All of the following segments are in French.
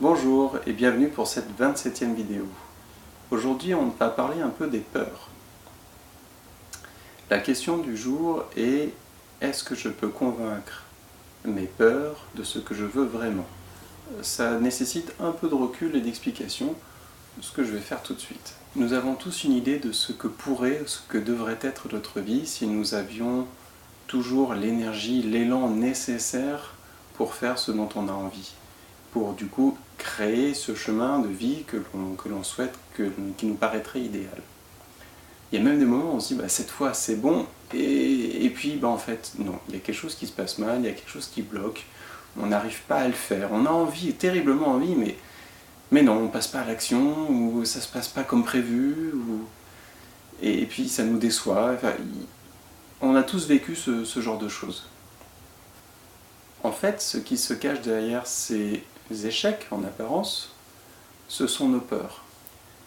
Bonjour et bienvenue pour cette 27e vidéo. Aujourd'hui, on va parler un peu des peurs. La question du jour est: est-ce que je peux convaincre mes peurs de ce que je veux vraiment? Ça nécessite un peu de recul et d'explication, ce que je vais faire tout de suite. Nous avons tous une idée de ce que pourrait, ce que devrait être notre vie si nous avions toujours l'énergie, l'élan nécessaire pour faire ce dont on a envie, pour du coup créer ce chemin de vie que l'on souhaite, qui nous paraîtrait idéal. Il y a même des moments où on se dit cette fois c'est bon, et puis en fait non, il y a quelque chose qui se passe mal, il y a quelque chose qui bloque, on n'arrive pas à le faire, on a envie, terriblement envie, mais non, on passe pas à l'action, ou ça se passe pas comme prévu, et puis ça nous déçoit. Enfin, on a tous vécu ce genre de choses. En fait, ce qui se cache derrière ces échecs, en apparence, ce sont nos peurs.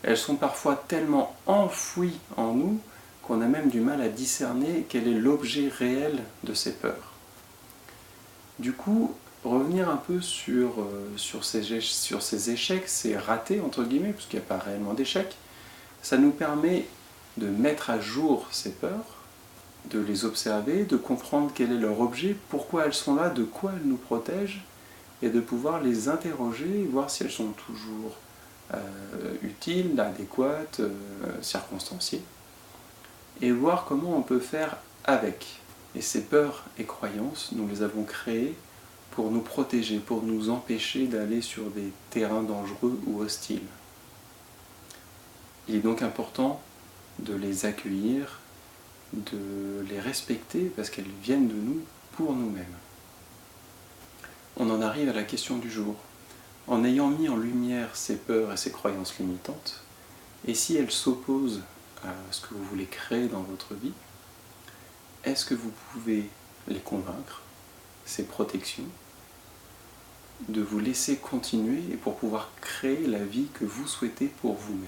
Elles sont parfois tellement enfouies en nous qu'on a même du mal à discerner quel est l'objet réel de ces peurs. Du coup, revenir un peu sur ces échecs, ces ratés, entre guillemets, parce qu'il n'y a pas réellement d'échecs, ça nous permet de mettre à jour ces peurs, de les observer, de comprendre quel est leur objet, pourquoi elles sont là, de quoi elles nous protègent, et de pouvoir les interroger, voir si elles sont toujours utiles, adéquates, circonstanciées, et voir comment on peut faire avec. Et ces peurs et croyances, nous les avons créées pour nous protéger, pour nous empêcher d'aller sur des terrains dangereux ou hostiles. Il est donc important de les accueillir, de les respecter, parce qu'elles viennent de nous pour nous-mêmes. On en arrive à la question du jour. En ayant mis en lumière ces peurs et ces croyances limitantes, et si elles s'opposent à ce que vous voulez créer dans votre vie, est-ce que vous pouvez les convaincre, ces protections, de vous laisser continuer et pour pouvoir créer la vie que vous souhaitez pour vous-même?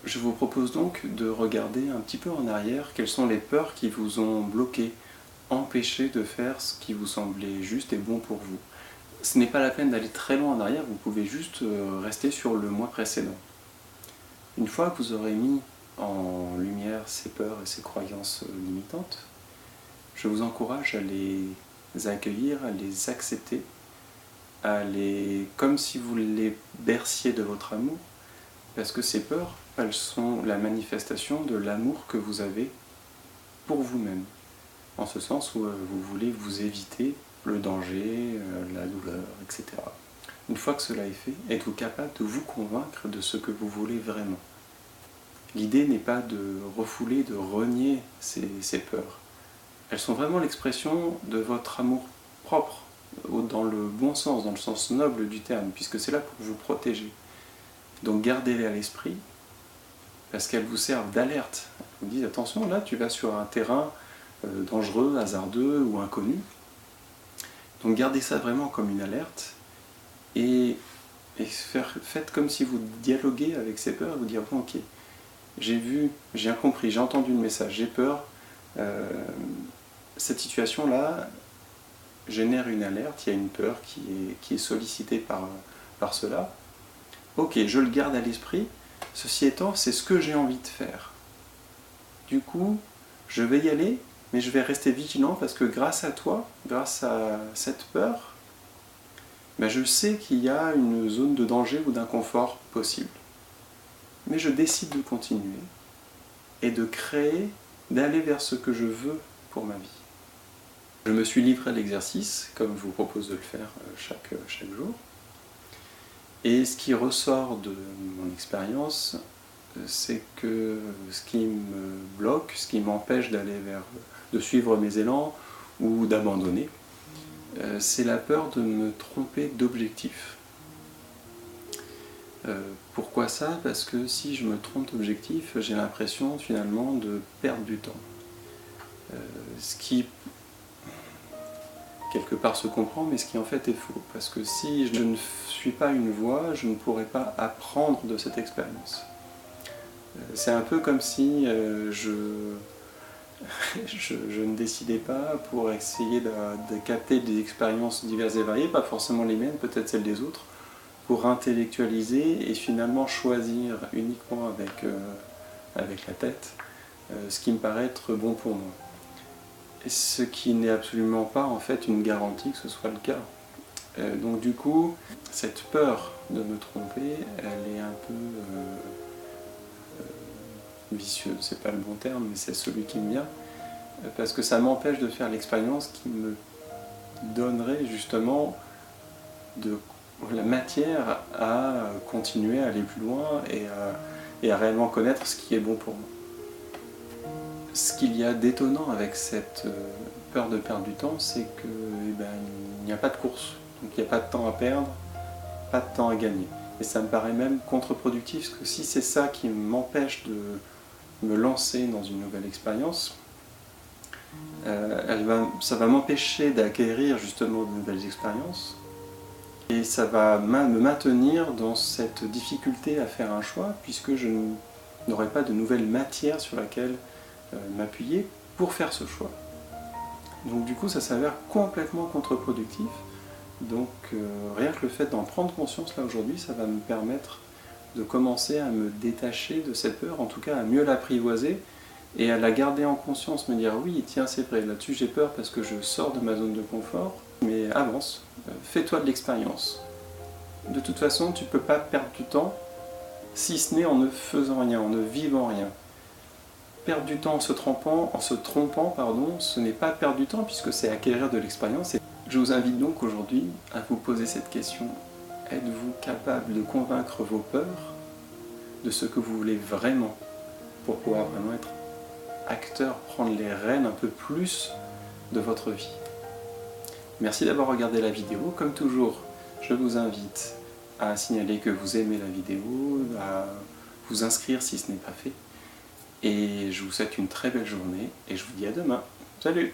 Je vous propose donc de regarder un petit peu en arrière quelles sont les peurs qui vous ont bloqué, empêché de faire ce qui vous semblait juste et bon pour vous. Ce n'est pas la peine d'aller très loin en arrière, vous pouvez juste rester sur le mois précédent. Une fois que vous aurez mis en lumière ces peurs et ces croyances limitantes, je vous encourage à les accueillir, à les accepter, comme si vous les berciez de votre amour, parce que ces peurs, elles sont la manifestation de l'amour que vous avez pour vous-même, en ce sens où vous voulez vous éviter le danger, la douleur, etc. Une fois que cela est fait, êtes-vous capable de vous convaincre de ce que vous voulez vraiment? L'idée n'est pas de refouler, de renier ces peurs. Elles sont vraiment l'expression de votre amour propre, dans le bon sens, dans le sens noble du terme, puisque c'est là pour vous protéger. Donc gardez-les à l'esprit, parce qu'elles vous servent d'alerte. Elles vous disent: attention, là tu vas sur un terrain dangereux, hasardeux ou inconnu. Donc gardez ça vraiment comme une alerte, et faites comme si vous dialoguez avec ces peurs, vous dire: bon, ok, j'ai vu, j'ai compris, j'ai entendu le message, j'ai peur, cette situation-là génère une alerte, il y a une peur qui est sollicitée par cela. Ok, je le garde à l'esprit, ceci étant, c'est ce que j'ai envie de faire. Du coup, je vais y aller, mais je vais rester vigilant, parce que grâce à toi, grâce à cette peur, je sais qu'il y a une zone de danger ou d'inconfort possible. Mais je décide de continuer et de créer, d'aller vers ce que je veux pour ma vie. Je me suis livré à l'exercice, comme je vous propose de le faire chaque jour. Et ce qui ressort de mon expérience, c'est que ce qui me bloque, ce qui m'empêche de suivre mes élans ou d'abandonner, c'est la peur de me tromper d'objectif. Pourquoi ça? Parce que si je me trompe d'objectif, j'ai l'impression finalement de perdre du temps. Ce qui quelque part se comprend, mais ce qui en fait est faux. Parce que si je ne suis pas une voie, je ne pourrai pas apprendre de cette expérience. C'est un peu comme si je ne décidais pas pour essayer de capter des expériences diverses et variées, pas forcément les miennes, peut-être celles des autres, pour intellectualiser et finalement choisir uniquement avec la tête ce qui me paraît être bon pour moi. Et ce qui n'est absolument pas en fait une garantie que ce soit le cas. Donc du coup, cette peur de me tromper, elle est un peu vicieuse, c'est pas le bon terme, mais c'est celui qui me vient, parce que ça m'empêche de faire l'expérience qui me donnerait justement de la matière à continuer à aller plus loin et à réellement connaître ce qui est bon pour moi. Ce qu'il y a d'étonnant avec cette peur de perdre du temps, c'est que il n'y a pas de course, donc il n'y a pas de temps à perdre, pas de temps à gagner. Et ça me paraît même contre-productif, parce que si c'est ça qui m'empêche de me lancer dans une nouvelle expérience, ça va m'empêcher d'acquérir justement de nouvelles expériences, et ça va me maintenir dans cette difficulté à faire un choix, puisque je n'aurai pas de nouvelle matière sur laquelle m'appuyer pour faire ce choix. Donc du coup ça s'avère complètement contre-productif. Donc rien que le fait d'en prendre conscience là aujourd'hui, ça va me permettre de commencer à me détacher de cette peur, en tout cas à mieux l'apprivoiser et à la garder en conscience, me dire oui tiens c'est vrai, là-dessus j'ai peur parce que je sors de ma zone de confort, mais avance, fais-toi de l'expérience. De toute façon tu ne peux pas perdre du temps si ce n'est en ne faisant rien, en ne vivant rien. Perdre du temps en se trompant, ce n'est pas perdre du temps puisque c'est acquérir de l'expérience. Je vous invite donc aujourd'hui à vous poser cette question. Êtes-vous capable de convaincre vos peurs de ce que vous voulez vraiment pour pouvoir vraiment être acteur, prendre les rênes un peu plus de votre vie? Merci d'avoir regardé la vidéo. Comme toujours, je vous invite à signaler que vous aimez la vidéo, à vous inscrire si ce n'est pas fait. Et je vous souhaite une très belle journée et je vous dis à demain. Salut!